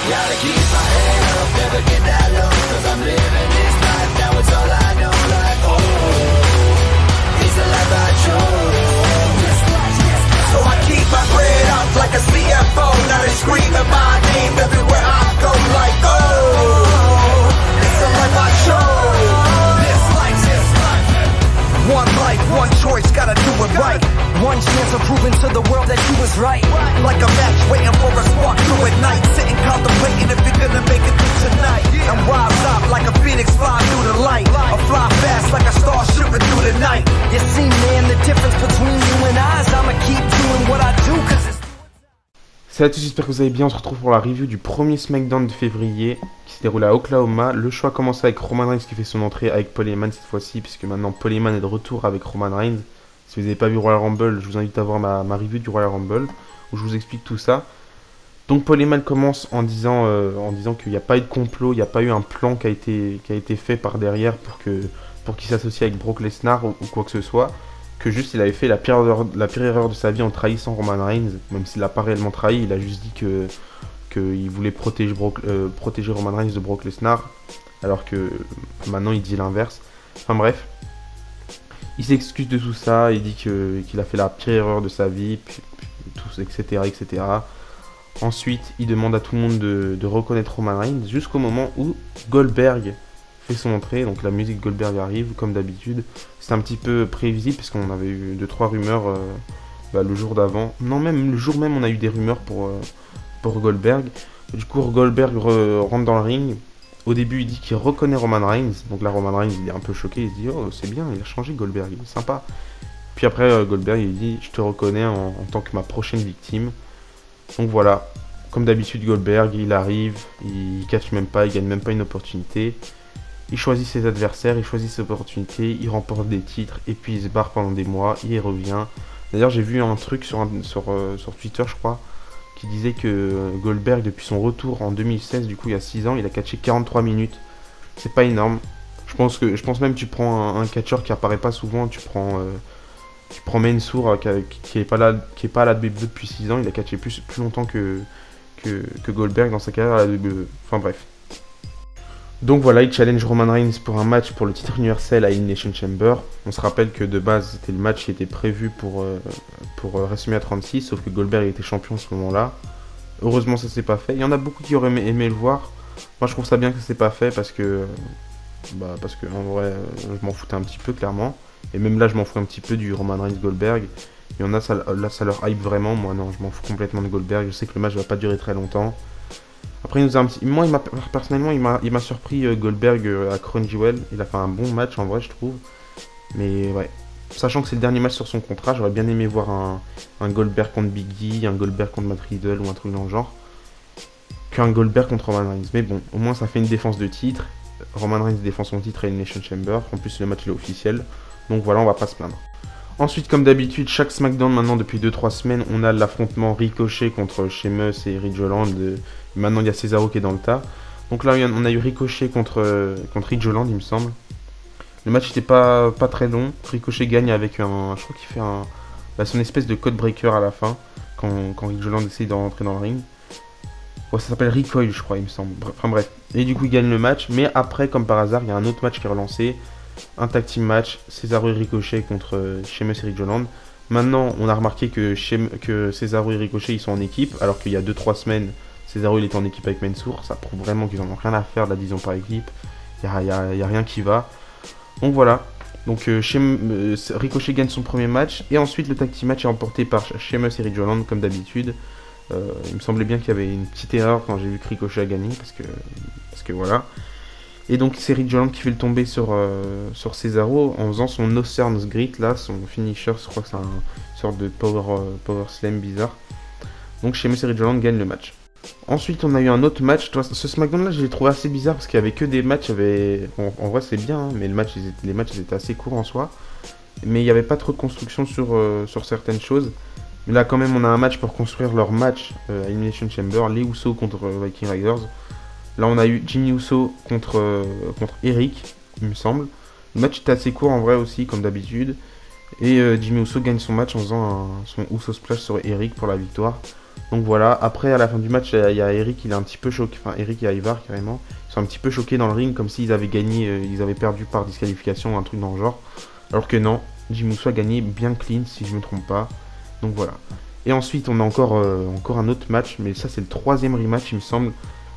Gotta keep my head up, never get that low, cause I'm living this life, now it's all I know. Like, oh, it's the life I chose. So I keep my bread up like a CFO. Now they screaming my name everywhere I go. Like, oh, it's the life I chose. This life. One life, one choice, gotta do it right. One chance of proving to the world that you was right. Like a match waiting for a spark through at night. Sitting contemplating if you're gonna make it through tonight. And rise up like a phoenix flying through the light. Or fly fast like a star shooting through the night. You see, man, the difference between you and I is I'ma keep doing what I do cause it's... Salut à tous, j'espère que vous allez bien. On se retrouve pour la review du premier SmackDown de février qui se déroule à Oklahoma. Le show a commencé avec Roman Reigns qui fait son entrée avec Paul Heyman cette fois-ci, puisque maintenant Paul Heyman est de retour avec Roman Reigns. Si vous n'avez pas vu Royal Rumble, je vous invite à voir ma review du Royal Rumble où je vous explique tout ça. Donc Paul Heyman commence en disant qu'il n'y a pas eu de complot, il n'y a pas eu un plan qui a été fait par derrière pour qu'il s'associe avec Brock Lesnar ou quoi que ce soit. Que juste il avait fait la pire erreur de sa vie en trahissant Roman Reigns, même s'il n'a pas réellement trahi, il a juste dit qu'il voulait protéger Roman Reigns de Brock Lesnar, alors que maintenant il dit l'inverse. Enfin bref, il s'excuse de tout ça, il dit qu'il a fait la pire erreur de sa vie, etc., etc. Ensuite, il demande à tout le monde de reconnaître Roman Reigns, jusqu'au moment où Goldberg fait son entrée, donc la musique Goldberg arrive, comme d'habitude. C'est un petit peu prévisible, puisqu'on avait eu 2-3 rumeurs le jour d'avant. Non, même le jour même, on a eu des rumeurs pour Goldberg. Du coup, Goldberg rentre dans le ring. Au début, il dit qu'il reconnaît Roman Reigns. Donc là, Roman Reigns, il est un peu choqué. Il se dit, oh, c'est bien, il a changé Goldberg, il est sympa. Puis après, Goldberg, il dit, je te reconnais en tant que ma prochaine victime. Donc voilà, comme d'habitude, Goldberg, il arrive, il catch même pas, il gagne même pas une opportunité. Il choisit ses adversaires, il choisit ses opportunités, il remporte des titres, et puis il se barre pendant des mois, il revient. D'ailleurs, j'ai vu un truc sur Twitter, je crois, qui disait que Goldberg, depuis son retour en 2016, du coup il y a 6 ans, il a catché 43 minutes. C'est pas énorme. Je pense même que tu prends un catcheur qui apparaît pas souvent, tu prends Mansour qui est pas là à la WWE depuis 6 ans, il a catché plus longtemps que Goldberg dans sa carrière à la WWE. Enfin bref. Donc voilà, il challenge Roman Reigns pour un match pour le titre universel à Elimination Chamber. On se rappelle que de base, c'était le match qui était prévu pour WrestleMania 36, sauf que Goldberg était champion à ce moment-là. Heureusement, ça s'est pas fait. Il y en a beaucoup qui auraient aimé le voir. Moi, je trouve ça bien que ça s'est pas fait parce que en vrai, je m'en foutais un petit peu, clairement. Et même là, je m'en fous un petit peu du Roman Reigns Goldberg. Il y en a, ça leur hype vraiment. Moi, non, je m'en fous complètement de Goldberg. Je sais que le match va pas durer très longtemps. Après, personnellement, il m'a surpris Goldberg à Crown Jewel. Il a fait un bon match en vrai, je trouve. Mais ouais, sachant que c'est le dernier match sur son contrat, j'aurais bien aimé voir un Goldberg contre Big E, un Goldberg contre Matt Riddle ou un truc dans le genre, qu'un Goldberg contre Roman Reigns. Mais bon, au moins ça fait une défense de titre. Roman Reigns défend son titre à Elimination Chamber. En plus, le match est officiel. Donc voilà, on va pas se plaindre. Ensuite, comme d'habitude, chaque SmackDown maintenant depuis 2-3 semaines, on a l'affrontement Ricochet contre Sheamus et Ridge Holland. Maintenant, il y a Cesaro qui est dans le tas. Donc là, on a eu Ricochet contre Ridge Holland, il me semble. Le match n'était pas très long. Ricochet gagne avec je crois qu'il fait son espèce de code breaker à la fin, quand Ridge Holland essaye de rentrer dans le ring. Ouais, ça s'appelle Recoil, je crois, il me semble. Enfin bref. Et du coup, il gagne le match. Mais après, comme par hasard, il y a un autre match qui est relancé. Un tag team match, Cesaro et Ricochet contre Sheamus et Ridge Holland. Maintenant, on a remarqué que Cesaro et Ricochet, ils sont en équipe, alors qu'il y a 2-3 semaines, Cesaro il était en équipe avec Mansour. Ça prouve vraiment qu'ils en ont rien à faire de la division par équipe. Il y a rien qui va. Donc voilà. Donc Ricochet gagne son premier match. Et ensuite, le tag team match est remporté par Sheamus et Ridge Holland, comme d'habitude. Il me semblait bien qu'il y avait une petite erreur quand j'ai vu que Ricochet a gagné, parce que voilà. Et donc c'est Ridge Holland qui fait le tomber sur Cesaro en faisant son No Surns Grit, là, son finisher. Je crois que c'est une sorte de power slam bizarre. Donc Sheamus et Ridge Holland gagnent le match. Ensuite, on a eu un autre match. Ce SmackDown là, je l'ai trouvé assez bizarre parce qu'il y avait que des matchs. En vrai, c'est bien, hein, mais les matchs ils étaient assez courts en soi. Mais il n'y avait pas trop de construction sur certaines choses. Mais là, quand même, on a un match pour construire leur match à Elimination Chamber. Les Usos contre Viking Raiders. Là, on a eu Jimmy Uso contre Eric, il me semble. Le match était assez court en vrai aussi, comme d'habitude. Et Jimmy Uso gagne son match en faisant son Uso Splash sur Eric pour la victoire. Donc voilà, après à la fin du match, il y a Eric, il est un petit peu choqué, enfin Eric et Ivar carrément, ils sont un petit peu choqués dans le ring comme s'ils avaient gagné, ils avaient perdu par disqualification ou un truc dans le genre. Alors que non, Jim Uso a gagné bien clean si je me trompe pas. Donc voilà. Et ensuite on a encore un autre match, mais ça c'est le 3e rematch il me semble.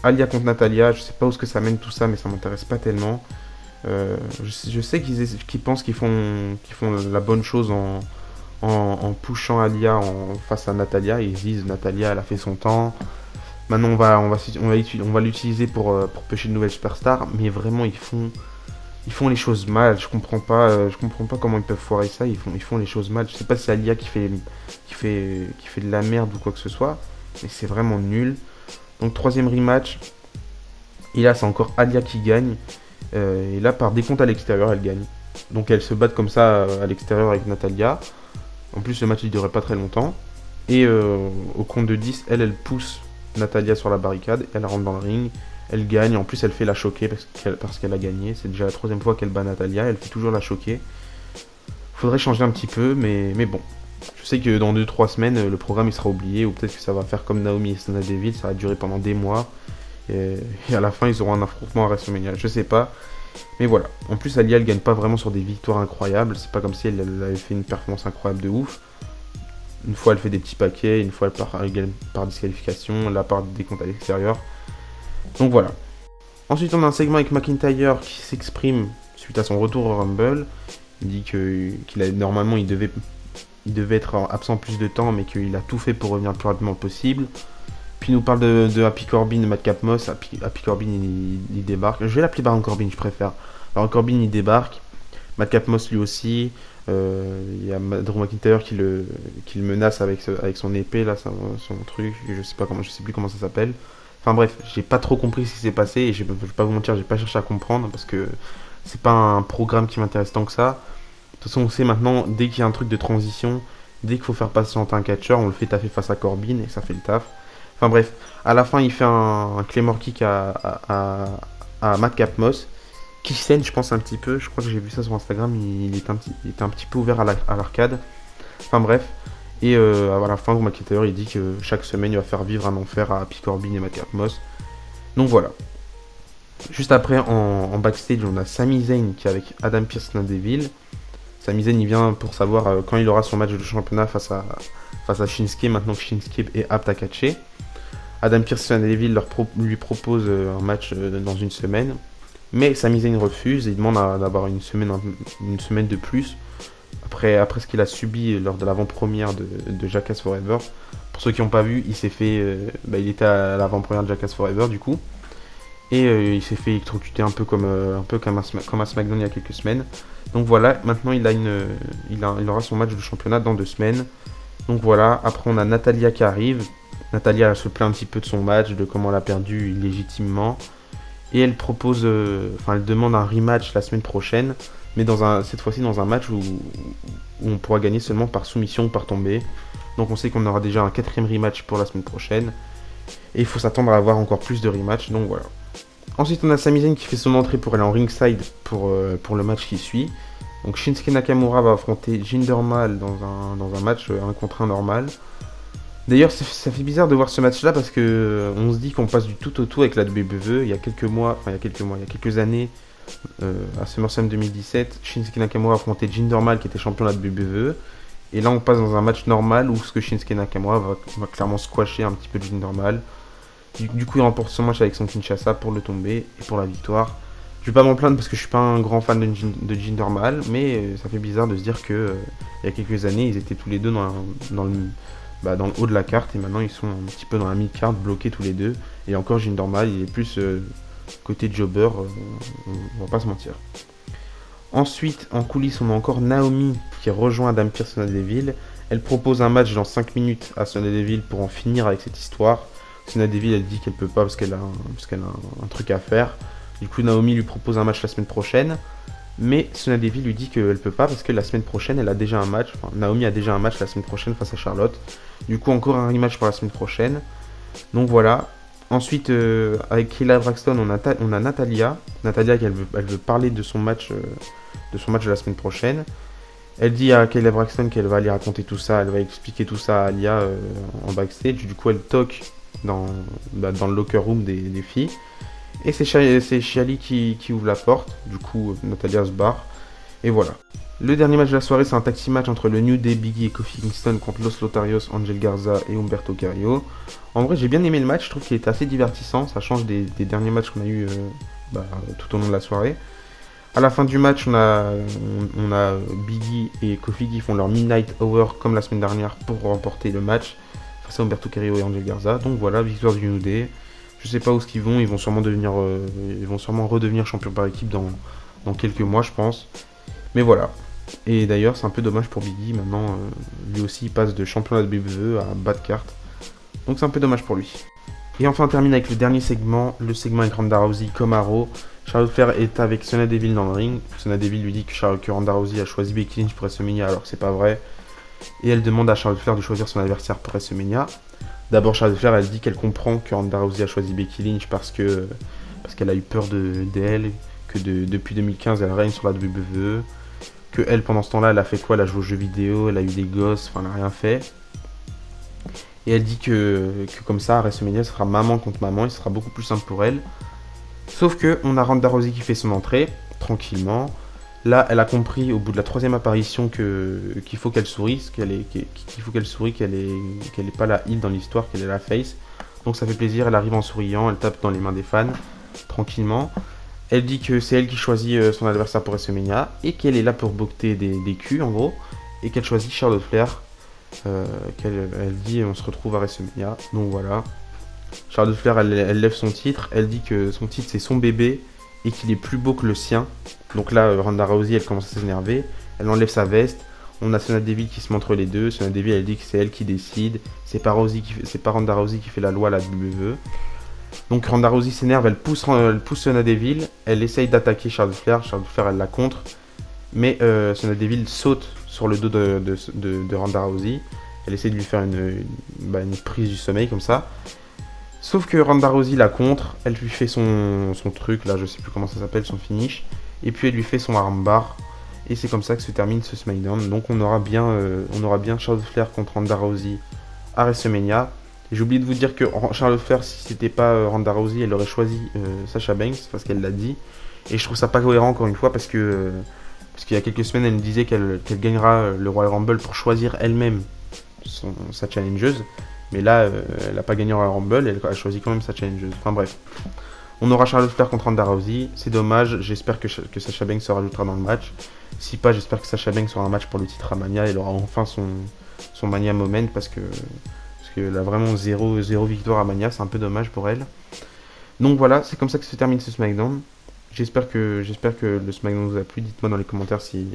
Alia contre Natalia, je sais pas où ce que ça mène tout ça, mais ça m'intéresse pas tellement. Je sais qu'ils pensent qu'ils font la bonne chose en pushant Alia face à Natalia. Ils se disent Natalia elle a fait son temps. Maintenant on va l'utiliser pour pêcher de nouvelles superstars. Mais vraiment ils font les choses mal. Je comprends pas comment ils peuvent foirer ça. Ils font les choses mal. Je sais pas si c'est Alia qui fait de la merde ou quoi que ce soit. Mais c'est vraiment nul. Donc 3e rematch. Et là c'est encore Alia qui gagne. Et là par décompte à l'extérieur elle gagne. Donc elles se battent comme ça à l'extérieur avec Natalia. En plus le match il durait pas très longtemps. Et au compte de 10, elle pousse Natalia sur la barricade. Elle rentre dans le ring. Elle gagne. En plus elle fait la choquer parce qu'elle a gagné. C'est déjà la 3e fois qu'elle bat Natalia. Elle fait toujours la choquer. Faudrait changer un petit peu. Mais bon. Je sais que dans 2-3 semaines le programme il sera oublié. Ou peut-être que ça va faire comme Naomi et Sonya Deville. Ça va durer pendant des mois. Et à la fin ils auront un affrontement à WrestleMania. Je sais pas. Mais voilà. En plus Alia elle gagne pas vraiment sur des victoires incroyables. C'est pas comme si elle avait fait une performance incroyable de ouf. Une fois elle fait des petits paquets. Une fois elle gagne par disqualification. Là par décompte à l'extérieur. Donc voilà. Ensuite on a un segment avec McIntyre qui s'exprime suite à son retour au Rumble. Il dit normalement il devait être absent plus de temps. Mais qu'il a tout fait pour revenir le plus rapidement possible. Puis il nous parle de Happy Corbin, de Madcap Moss. Happy Corbin il débarque. Je vais l'appeler Baron Corbin, je préfère. Baron Corbin il débarque. Madcap Moss lui aussi. Il y a Drew McIntyre qui le menace avec son épée, là, son truc. Je sais plus comment ça s'appelle. Enfin bref, j'ai pas trop compris ce qui s'est passé. Et je vais pas vous mentir, j'ai pas cherché à comprendre. Parce que c'est pas un programme qui m'intéresse tant que ça. De toute façon, on sait maintenant, dès qu'il y a un truc de transition, dès qu'il faut faire patienter un catcheur, on le fait taffer face à Corbin et ça fait le taf. Enfin bref, à la fin il fait un Claymore Kick à Madcap Moss qui saigne je pense un petit peu. Je crois que j'ai vu ça sur Instagram, il était un petit peu ouvert à l'arcade. Enfin bref, et à la fin McIntyre il dit que chaque semaine il va faire vivre un enfer à Happy Corbin et Madcap Moss. Donc voilà. Juste après en backstage on a Sami Zayn qui est avec Adam Pearce et Deville. Sami Zayn il vient pour savoir quand il aura son match de championnat face à Shinsuke, maintenant que Shinsuke est apte à catcher. Adam Pearce et Deville lui propose un match dans une semaine. Mais Sami Zayn refuse et il demande d'avoir une semaine de plus. Après ce qu'il a subi lors de l'avant-première de Jackass Forever. Pour ceux qui n'ont pas vu, il s'est fait... il était à l'avant-première de Jackass Forever du coup. Et il s'est fait électrocuter un peu comme à SmackDown il y a quelques semaines. Donc voilà, maintenant il aura son match de championnat dans 2 semaines. Donc voilà, après on a Natalia qui arrive. Natalia se plaint un petit peu de son match, de comment elle a perdu illégitimement. Et elle propose, elle demande un rematch la semaine prochaine. Mais cette fois-ci dans un match où on pourra gagner seulement par soumission ou par tombée. Donc on sait qu'on aura déjà un 4e rematch pour la semaine prochaine. Et il faut s'attendre à avoir encore plus de rematchs, donc voilà. Ensuite on a Sami Zayn qui fait son entrée pour aller en ringside pour le match qui suit. Donc Shinsuke Nakamura va affronter Jinder Mahal dans un match 1 contre 1 normal. D'ailleurs ça fait bizarre de voir ce match là parce que on se dit qu'on passe du tout au tout avec la WWE. Il y a quelques années, à SummerSlam 2017, Shinsuke Nakamura affrontait Jinder Mahal qui était champion de la WWE. Et là on passe dans un match normal où ce que Shinsuke Nakamura va clairement squasher un petit peu Jinder Mahal. Du coup il remporte son match avec son Kinshasa pour le tomber et pour la victoire. Je vais pas m'en plaindre parce que je suis pas un grand fan de Jinder Mahal, mais ça fait bizarre de se dire que il y a quelques années ils étaient tous les deux dans le haut de la carte et maintenant ils sont un petit peu dans la mid-carte bloqués tous les deux. Et encore Jinder Mahal il est plus côté jobber, on va pas se mentir. Ensuite en coulisses on a encore Naomi qui rejoint Adam Pearce et Sonya Deville. Elle propose un match dans 5 minutes à Sonya Deville pour en finir avec cette histoire. Sonya Deville elle dit qu'elle peut pas parce qu'elle a un truc à faire. Du coup Naomi lui propose un match la semaine prochaine. Mais Sonya Deville lui dit qu'elle peut pas parce que la semaine prochaine elle a déjà un match. Enfin Naomi a déjà un match la semaine prochaine face à Charlotte. Du coup encore un rematch pour la semaine prochaine. Donc voilà. Ensuite avec Kayla Braxton on a Natalia. Natalia elle veut parler de son match de la semaine prochaine. Elle dit à Kayla Braxton qu'elle va aller raconter tout ça, elle va expliquer tout ça à Alia en backstage. Du coup, elle toque dans le locker room des filles. Et c'est Shali qui ouvre la porte. Du coup, Natalya se barre. Et voilà. Le dernier match de la soirée, c'est un taxi match entre le New Day, Biggie et Kofi Kingston contre Los Lotarios, Angel Garza et Humberto Carrillo. En vrai, j'ai bien aimé le match, je trouve qu'il était assez divertissant. Ça change des derniers matchs qu'on a eu tout au long de la soirée. À la fin du match, on a Biggie et Kofi qui font leur Midnight Hour comme la semaine dernière pour remporter le match face à Humberto Carrillo et Angel Garza. Donc voilà, victoire du New Day. Je sais pas où ils vont sûrement redevenir champions par équipe dans quelques mois, je pense. Mais voilà. Et d'ailleurs, c'est un peu dommage pour Biggie. Maintenant, lui aussi, il passe de champion de la WWE à bas de carte. Donc c'est un peu dommage pour lui. Et enfin, on termine avec le dernier segment. Le segment avec Ronda Rousey comme Arrow. Charlotte Flair est avec Sonya Deville dans le ring. Sonya Deville lui dit que Ronda Rousey a choisi Becky Lynch pour WrestleMania alors que c'est pas vrai. Et elle demande à Charlotte Flair de choisir son adversaire pour WrestleMania. D'abord, Charlotte Flair, elle dit qu'elle comprend que Ronda Rousey a choisi Becky Lynch parce qu'elle a eu peur d'elle, que depuis 2015, elle règne sur la WWE. Que elle, pendant ce temps-là, elle a fait quoi? Elle a joué aux jeux vidéo, elle a eu des gosses, enfin, elle n'a rien fait. Et elle dit que comme ça, à WrestleMania, ce sera maman contre maman et ce sera beaucoup plus simple pour elle. Sauf que on a Ronda Rousey qui fait son entrée, tranquillement. Là, elle a compris au bout de la 3e apparition qu'il faut qu'elle sourie, qu'elle est pas la heel dans l'histoire, qu'elle est la face. Donc ça fait plaisir, elle arrive en souriant, elle tape dans les mains des fans, tranquillement. Elle dit que c'est elle qui choisit son adversaire pour WrestleMania et qu'elle est là pour boqueter des culs en gros et qu'elle choisit Charlotte Flair. Elle dit on se retrouve à WrestleMania. Donc voilà. Charlotte Flair elle lève son titre. Elle dit que son titre c'est son bébé et qu'il est plus beau que le sien. Donc là Ronda Rousey elle commence à s'énerver. Elle enlève sa veste. On a Sonya Deville qui se montre les deux. Sonya Deville elle dit que c'est elle qui décide. C'est pas Ronda Rousey qui fait la loi à la WWE. Donc Ronda Rousey s'énerve, elle pousse Sonya Deville, elle essaye d'attaquer Charlotte Flair elle la contre, mais Sonya Deville saute sur le dos de Ronda Rousey, elle essaie de lui faire une prise du sommeil comme ça, sauf que Ronda Rousey la contre, elle lui fait son truc, là je sais plus comment ça s'appelle, son finish, et puis elle lui fait son armbar, et c'est comme ça que se termine ce SmackDown. Donc on aura bien Charlotte Flair contre Ronda Rousey à WrestleMania. J'ai oublié de vous dire que Charlotte Flair, si c'était pas Ronda Rousey, elle aurait choisi Sasha Banks parce qu'elle l'a dit. Et je trouve ça pas cohérent encore une fois parce qu'il y a quelques semaines, elle me disait qu'elle gagnera le Royal Rumble pour choisir elle-même sa challengeuse. Mais là, elle n'a pas gagné le Royal Rumble, elle a choisi quand même sa challengeuse. Enfin bref. On aura Charlotte Flair contre Ronda Rousey. C'est dommage, j'espère que Sasha Banks se rajoutera dans le match. Si pas, j'espère que Sasha Banks aura un match pour le titre à Mania. Elle aura enfin son Mania Moment parce qu'elle a vraiment zéro victoire à Mania, c'est un peu dommage pour elle. Donc voilà, c'est comme ça que se termine ce SmackDown. J'espère que le SmackDown vous a plu. Dites-moi dans les commentaires si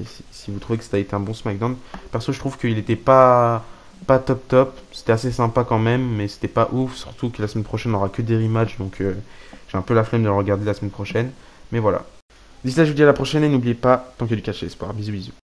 vous trouvez que ça a été un bon SmackDown. Perso, je trouve qu'il était pas top. C'était assez sympa quand même, mais c'était pas ouf. Surtout que la semaine prochaine, on aura que des rematchs, donc j'ai un peu la flemme de le regarder la semaine prochaine. Mais voilà. D'ici là, je vous dis à la prochaine et n'oubliez pas, tant qu'il y a du catch et espoir. Bisous.